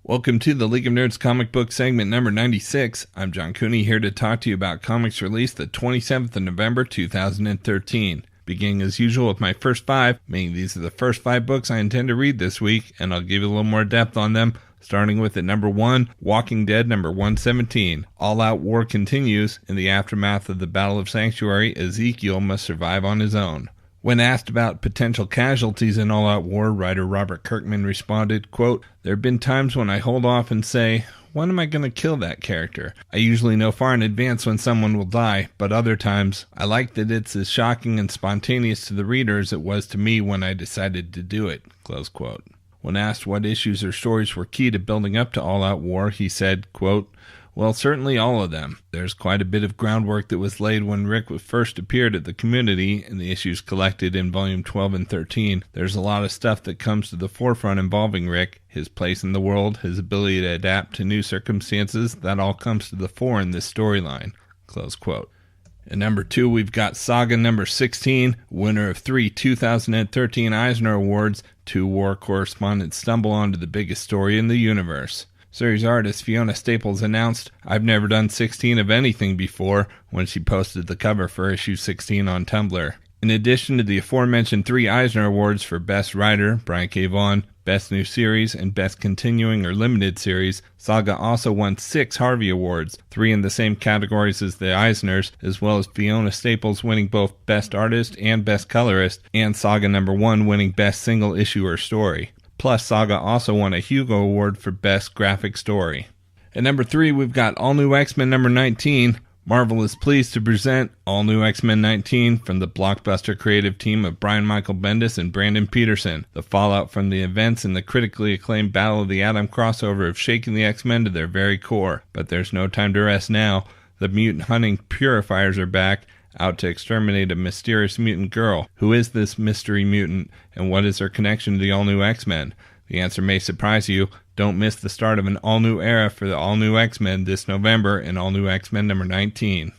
Welcome to the League of Nerds comic book segment number 96. I'm John Cooney, here to talk to you about comics released the 27th of November 2013. Beginning as usual with my first five, meaning these are the first 5 books I intend to read this week, and I'll give you a little more depth on them. Starting with at number 1, Walking Dead number 117. All-out war continues. In the aftermath of the Battle of Sanctuary, Ezekiel must survive on his own. When asked about potential casualties in All-Out War, writer Robert Kirkman responded, quote, "There have been times when I hold off and say, when am I going to kill that character? I usually know far in advance when someone will die, but other times, I like that it's as shocking and spontaneous to the reader as it was to me when I decided to do it," close quote. When asked what issues or stories were key to building up to All-Out War, he said, quote, "Well, certainly all of them. There's quite a bit of groundwork that was laid when Rick first appeared at the community in the issues collected in Volume 12 and 13. There's a lot of stuff that comes to the forefront involving Rick, his place in the world, his ability to adapt to new circumstances. That all comes to the fore in this storyline," close quote. At number 2, we've got Saga number 16, winner of 3 2013 Eisner Awards. 2 war correspondents stumble onto the biggest story in the universe. Series artist Fiona Staples announced, "I've never done 16 of anything before," when she posted the cover for issue 16 on Tumblr. In addition to the aforementioned 3 Eisner Awards for Best Writer, Brian K. Vaughan, Best New Series, and Best Continuing or Limited Series, Saga also won 6 Harvey Awards, 3 in the same categories as the Eisners, as well as Fiona Staples winning both Best Artist and Best Colorist, and Saga number 1 winning Best Single Issue or Story. Plus, Saga also won a Hugo Award for Best Graphic Story. At number 3, we've got All New X-Men number 19. Marvel is pleased to present All New X-Men 19 from the blockbuster creative team of Brian Michael Bendis and Brandon Peterson. The fallout from the events in the critically acclaimed Battle of the Atom crossover have shaken the X-Men to their very core. But there's no time to rest now. The mutant hunting purifiers are back, out to exterminate a mysterious mutant girl. Who is this mystery mutant, and what is her connection to the all-new X-Men? The answer may surprise you. Don't miss the start of an all-new era for the all-new X-Men this November in All New X-Men number 19.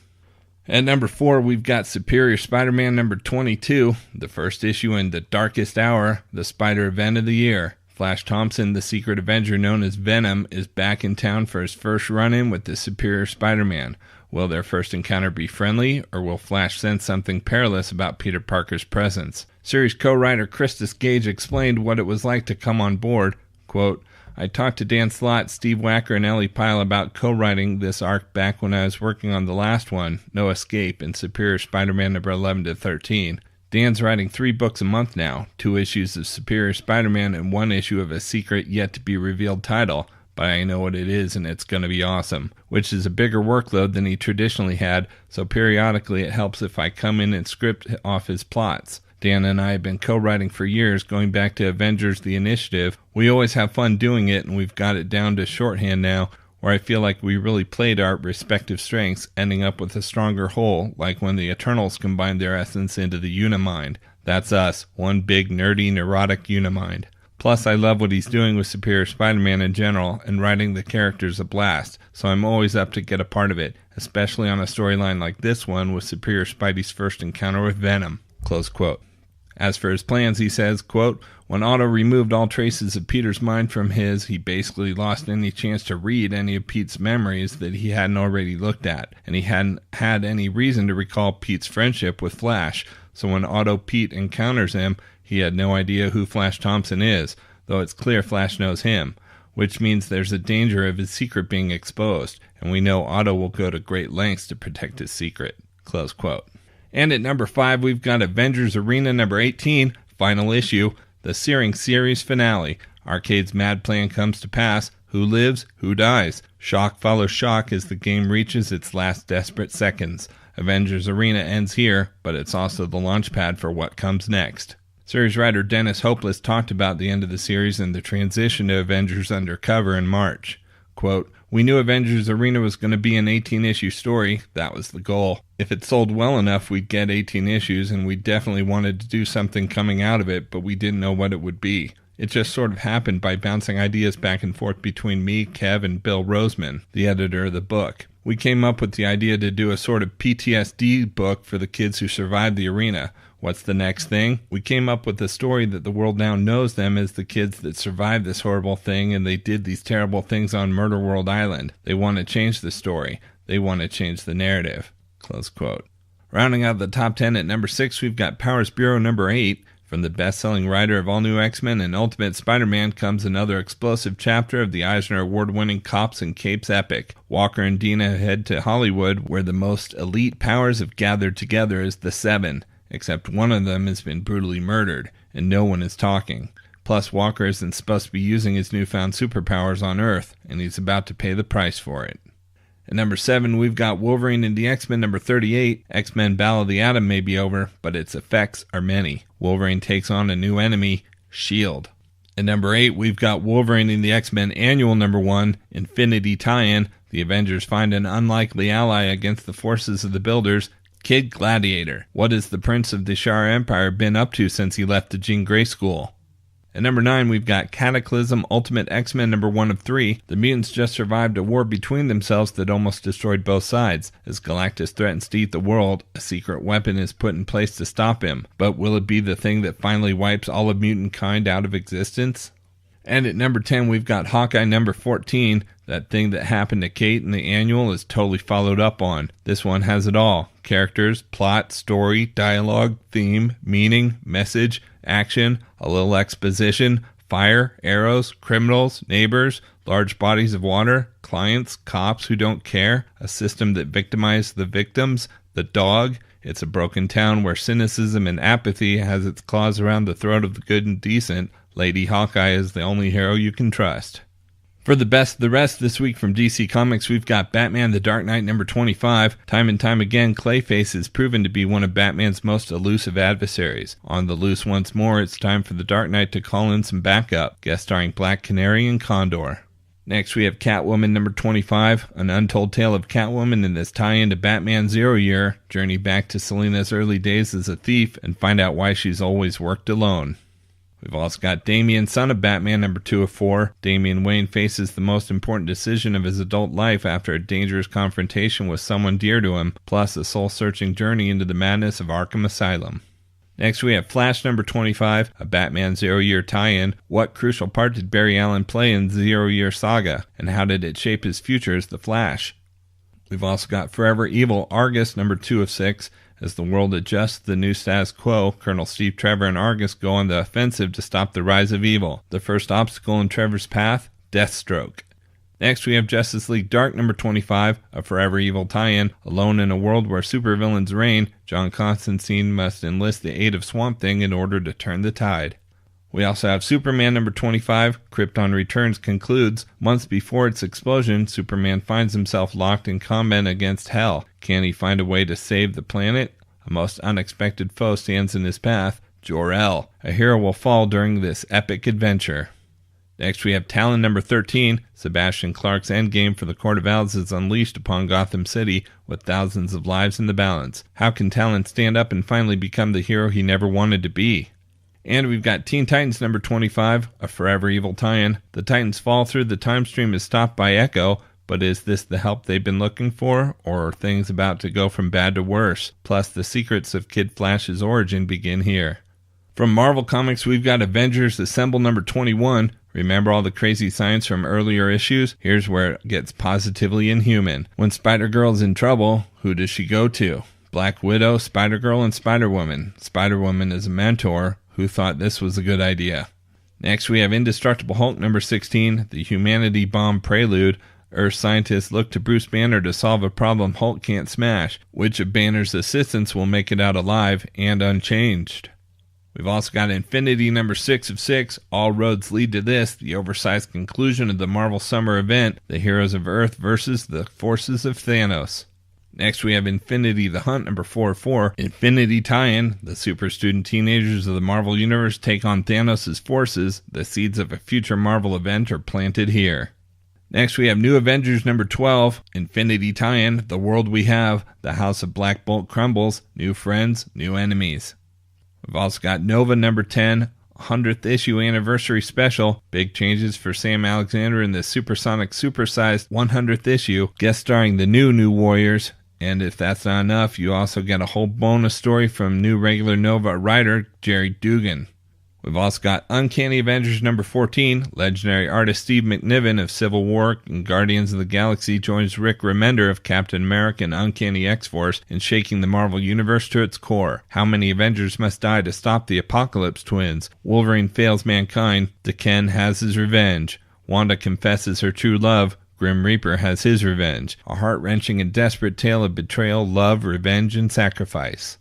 At number 4, we've got Superior Spider-Man number 22, the first issue in The Darkest Hour, the Spider event of the year. Flash Thompson, the secret Avenger known as Venom, is back in town for his first run-in with the Superior Spider-Man. Will their first encounter be friendly, or will Flash sense something perilous about Peter Parker's presence? Series co-writer Christus Gage explained what it was like to come on board. Quote, "I talked to Dan Slott, Steve Wacker, and Ellie Pyle about co-writing this arc back when I was working on the last one, No Escape, and Superior Spider-Man number 11 to 13. Dan's writing 3 books a month now, 2 issues of Superior Spider-Man and 1 issue of a secret yet-to-be-revealed title. But I know what it is, and it's going to be awesome," which is a bigger workload than he traditionally had, so periodically it helps if I come in and script off his plots. Dan and I have been co-writing for years, going back to Avengers The Initiative. We always have fun doing it, and we've got it down to shorthand now, where I feel like we really played our respective strengths, ending up with a stronger whole, like when the Eternals combined their essence into the Unimind. That's us, one big, nerdy, neurotic Unimind. Plus, I love what he's doing with Superior Spider-Man in general, and writing the characters a blast, so I'm always up to get a part of it, especially on a storyline like this one with Superior Spidey's first encounter with Venom," close quote. As for his plans, he says, quote, "When Otto removed all traces of Peter's mind from his, he basically lost any chance to read any of Pete's memories that he hadn't already looked at, and he hadn't had any reason to recall Pete's friendship with Flash, so when Otto Pete encounters him, he had no idea who Flash Thompson is, though it's clear Flash knows him, which means there's a danger of his secret being exposed, and we know Otto will go to great lengths to protect his secret," close quote. And at number 5, we've got Avengers Arena number 18, final issue, the searing series finale. Arcade's mad plan comes to pass. Who lives? Who dies? Shock follows shock as the game reaches its last desperate seconds. Avengers Arena ends here, but it's also the launch pad for what comes next. Series writer Dennis Hopeless talked about the end of the series and the transition to Avengers Undercover in March. Quote, "We knew Avengers Arena was going to be an 18-issue story. That was the goal. If it sold well enough, we'd get 18 issues, and we definitely wanted to do something coming out of it, but we didn't know what it would be. It just sort of happened by bouncing ideas back and forth between me, Kev, and Bill Roseman, the editor of the book. We came up with the idea to do a sort of PTSD book for the kids who survived the arena. What's the next thing? We came up with a story that the world now knows them as the kids that survived this horrible thing and they did these terrible things on Murder World Island. They want to change the story. They want to change the narrative." Close quote. Rounding out the top 10 at number 6, we've got Powers Bureau number 8. From the best-selling writer of All New X-Men and Ultimate Spider-Man comes another explosive chapter of the Eisner Award-winning Cops and Capes epic. Walker and Dina head to Hollywood, where the most elite powers have gathered together as the Seven, except one of them has been brutally murdered, and no one is talking. Plus, Walker isn't supposed to be using his newfound superpowers on Earth, and he's about to pay the price for it. At number 7, we've got Wolverine and the X-Men number 38. X-Men Battle of the Atom may be over, but its effects are many. Wolverine takes on a new enemy, S.H.I.E.L.D. At number 8, we've got Wolverine and the X-Men Annual number 1, Infinity Tie-In. The Avengers find an unlikely ally against the forces of the Builders, Kid Gladiator. What has the Prince of the Shire Empire been up to since he left the Jean Grey School? At number 9, we've got Cataclysm Ultimate X-Men number 1 of 3. The mutants just survived a war between themselves that almost destroyed both sides. As Galactus threatens to eat the world, a secret weapon is put in place to stop him. But will it be the thing that finally wipes all of mutant kind out of existence? And at number 10, we've got Hawkeye number 14. That thing that happened to Kate in the Annual is totally followed up on. This one has it all. Characters, plot, story, dialogue, theme, meaning, message, action, a little exposition, fire, arrows, criminals, neighbors, large bodies of water, clients, cops who don't care, a system that victimizes the victims, the dog. It's a broken town where cynicism and apathy has its claws around the throat of the good and decent. Lady Hawkeye is the only hero you can trust. For the best of the rest this week from DC Comics, we've got Batman The Dark Knight number 25. Time and time again, Clayface is proven to be one of Batman's most elusive adversaries. On the loose once more, it's time for the Dark Knight to call in some backup, guest starring Black Canary and Condor. Next, we have Catwoman number 25, an untold tale of Catwoman in this tie-in to Batman Zero Year. Journey back to Selina's early days as a thief and find out why she's always worked alone. We've also got Damian, Son of Batman, number 2 of 4. Damian Wayne faces the most important decision of his adult life after a dangerous confrontation with someone dear to him, plus a soul-searching journey into the madness of Arkham Asylum. Next, we have Flash number 25, a Batman Zero Year tie-in. What crucial part did Barry Allen play in Zero Year Saga, and how did it shape his future as the Flash? We've also got Forever Evil, Argus, number 2 of 6. As the world adjusts to the new status quo, Colonel Steve Trevor and Argus go on the offensive to stop the rise of evil. The first obstacle in Trevor's path, Deathstroke. Next, we have Justice League Dark number 25, a Forever Evil tie-in. Alone in a world where supervillains reign, John Constantine must enlist the aid of Swamp Thing in order to turn the tide. We also have Superman number 25, Krypton Returns concludes. Months before its explosion, Superman finds himself locked in combat against Hell. Can he find a way to save the planet? A most unexpected foe stands in his path, Jor-El. A hero will fall during this epic adventure. Next, we have Talon number 13. Sebastian Clarke's endgame for the Court of Owls is unleashed upon Gotham City with thousands of lives in the balance. How can Talon stand up and finally become the hero he never wanted to be? And we've got Teen Titans number 25, a Forever Evil tie-in. The Titans fall through the time stream is stopped by Echo, but is this the help they've been looking for, or are things about to go from bad to worse? Plus, the secrets of Kid Flash's origin begin here. From Marvel Comics, we've got Avengers Assemble number 21. Remember all the crazy science from earlier issues? Here's where it gets positively inhuman. When Spider-Girl's in trouble, who does she go to? Black Widow, Spider-Girl, and Spider-Woman. Spider-Woman is a mentor who thought this was a good idea. Next, we have Indestructible Hulk number 16, the Humanity Bomb Prelude. Earth scientists look to Bruce Banner to solve a problem Hulk can't smash. Which of Banner's assistants will make it out alive and unchanged? We've also got Infinity number 6 of 6. All roads lead to this, the oversized conclusion of the Marvel Summer event, the heroes of Earth versus the forces of Thanos. Next, we have Infinity the Hunt number 4 of 4. Infinity tie-in. The super student teenagers of the Marvel Universe take on Thanos' forces. The seeds of a future Marvel event are planted here. Next, we have New Avengers number 12. Infinity tie-in. The world we have. The House of Black Bolt crumbles. New friends, new enemies. We've also got Nova number 10. 100th issue anniversary special. Big changes for Sam Alexander in the supersonic supersized 100th issue. Guest starring the new Warriors. And if that's not enough, you also get a whole bonus story from new regular Nova writer Jerry Dugan. We've also got Uncanny Avengers number 14. Legendary artist Steve McNiven of Civil War and Guardians of the Galaxy joins Rick Remender of Captain America and Uncanny X-Force in shaking the Marvel Universe to its core. How many Avengers must die to stop the Apocalypse twins? Wolverine fails mankind. D'Ken has his revenge. Wanda confesses her true love. Grim Reaper has his revenge. A heart-wrenching and desperate tale of betrayal, love, revenge, and sacrifice.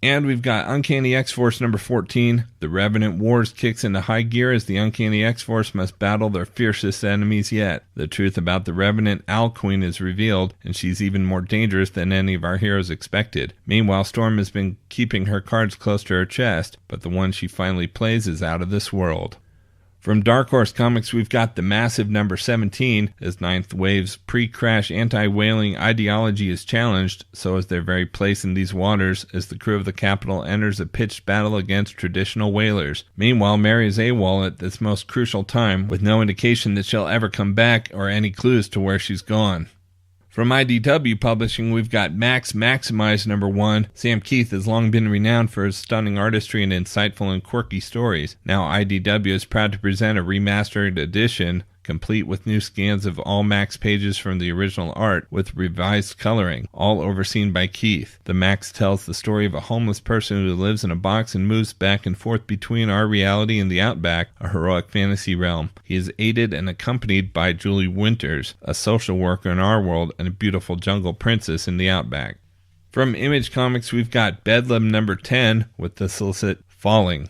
And we've got Uncanny X-Force number 14. The Revenant Wars kicks into high gear as the Uncanny X-Force must battle their fiercest enemies yet. The truth about the Revenant Owl Queen is revealed, and she's even more dangerous than any of our heroes expected. Meanwhile, Storm has been keeping her cards close to her chest, but the one she finally plays is out of this world. From Dark Horse Comics, we've got the massive number 17. As Ninth Wave's pre-crash anti-whaling ideology is challenged, so is their very place in these waters as the crew of the Capitol enters a pitched battle against traditional whalers. Meanwhile, Mary is AWOL at this most crucial time, with no indication that she'll ever come back or any clues to where she's gone. From IDW Publishing, we've got Maxx Maxximized number 1. Sam Keith has long been renowned for his stunning artistry and insightful and quirky stories. Now IDW is proud to present a remastered edition, complete with new scans of all Maxx pages from the original art with revised coloring, all overseen by Keith. The Maxx tells the story of a homeless person who lives in a box and moves back and forth between our reality and the Outback, a heroic fantasy realm. He is aided and accompanied by Julie Winters, a social worker in our world and a beautiful jungle princess in the Outback. From Image Comics, we've got Bedlam number 10 with the solicit Falling.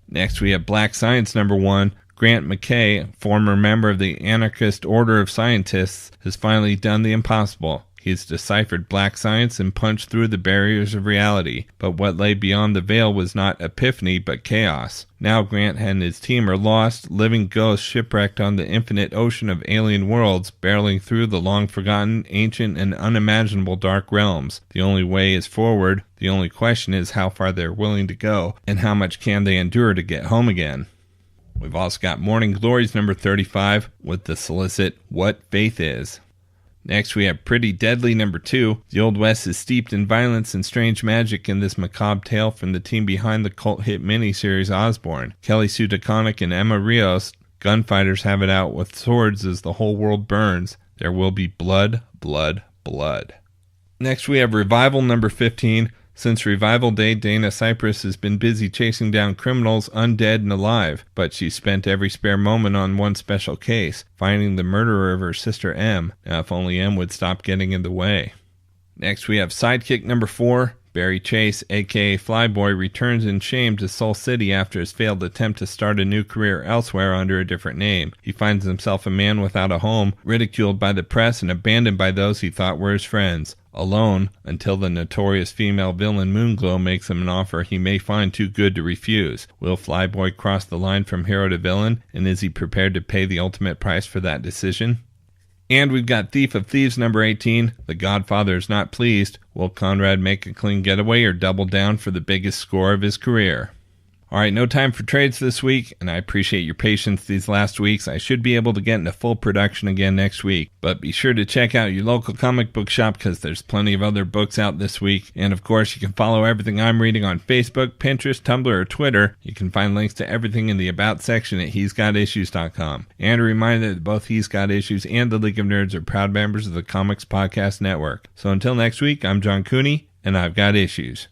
Next we have Black Science number 1. Grant McKay, former member of the Anarchist Order of Scientists, has finally done the impossible. He's deciphered black science and punched through the barriers of reality. But what lay beyond the veil was not epiphany, but chaos. Now Grant and his team are lost, living ghosts shipwrecked on the infinite ocean of alien worlds, barreling through the long-forgotten, ancient, and unimaginable dark realms. The only way is forward. The only question is how far they're willing to go, and how much can they endure to get home again. We've also got Morning Glories number 35 with the solicit What Faith Is. Next we have Pretty Deadly number 2. The Old West is steeped in violence and strange magic in this macabre tale from the team behind the cult hit miniseries Osborn. Kelly Sue DeConnick and Emma Rios, gunfighters, have it out with swords as the whole world burns. There will be blood, blood, blood. Next we have Revival number 15. Since Revival Day, Dana Cypress has been busy chasing down criminals, undead and alive, but she spent every spare moment on one special case, finding the murderer of her sister M. Now if only M would stop getting in the way. Next we have Sidekick number 4. Barry Chase, aka Flyboy, returns in shame to Soul City after his failed attempt to start a new career elsewhere under a different name. He finds himself a man without a home, ridiculed by the press and abandoned by those he thought were his friends. Alone, until the notorious female villain Moonglow makes him an offer he may find too good to refuse. Will Flyboy cross the line from hero to villain, and is he prepared to pay the ultimate price for that decision? And we've got Thief of Thieves number 18. The Godfather is not pleased. Will Conrad make a clean getaway or double down for the biggest score of his career? Alright, no time for trades this week, and I appreciate your patience these last weeks. I should be able to get into full production again next week, but be sure to check out your local comic book shop because there's plenty of other books out this week. And of course, you can follow everything I'm reading on Facebook, Pinterest, Tumblr, or Twitter. You can find links to everything in the About section at he'sgotissues.com. And a reminder that both He's Got Issues and the League of Nerds are proud members of the Comics Podcast Network. So until next week, I'm John Cooney, and I've got issues.